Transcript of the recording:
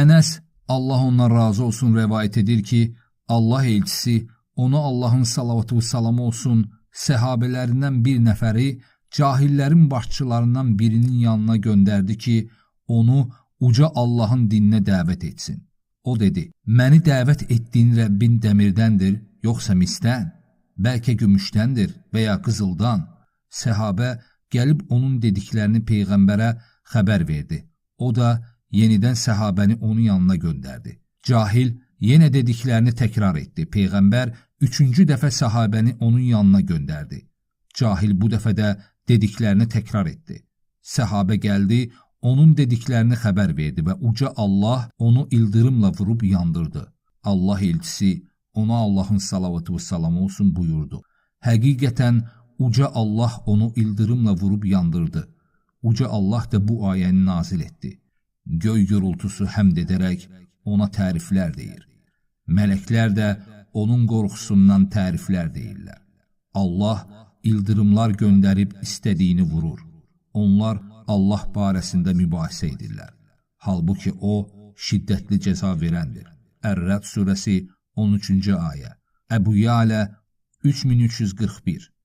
Ənəs, Allah ondan razı olsun, rəvayət edir ki, Allah elçisi, ona Allahın salavatı və salamı olsun, səhabələrindən bir nəfəri cahillərin başçılarından birinin yanına göndərdi ki, onu uca Allahın dininə dəvət etsin. O dedi, məni dəvət etdiyin Rəbbin dəmirdəndir, yoxsa misdən, bəlkə gümüşdəndir və ya qızıldan. Səhabə gəlib onun dediklərini Peyğəmbərə xəbər verdi. O da yenidən səhabəni onun yanına göndərdi. Cahil yenə dediklərini təkrar etdi. Peyğəmbər üçüncü dəfə səhabəni onun yanına göndərdi. Cahil bu dəfə də dediklərini təkrar etdi. Səhabə gəldi, onun dediklərini xəbər verdi və uca Allah onu ildırımla vurub yandırdı. Allah elçisi ona Allahın salavatı və salamı olsun buyurdu. Həqiqətən uca Allah onu ildırımla vurub yandırdı. Uca Allah da bu ayəni nazil etdi. Göy gürültüsü həmd edərək ona təriflər deyir. Mələklər də onun qorxusundan təriflər deyirlər. Allah ildırımlar göndərib istədiyini vurur. Onlar Allah barəsində mübahisə edirlər. Halbuki o, şiddətli cəza verəndir. Ər-Rəd surəsi 13-cü ayə. Əbu Yələ 3341.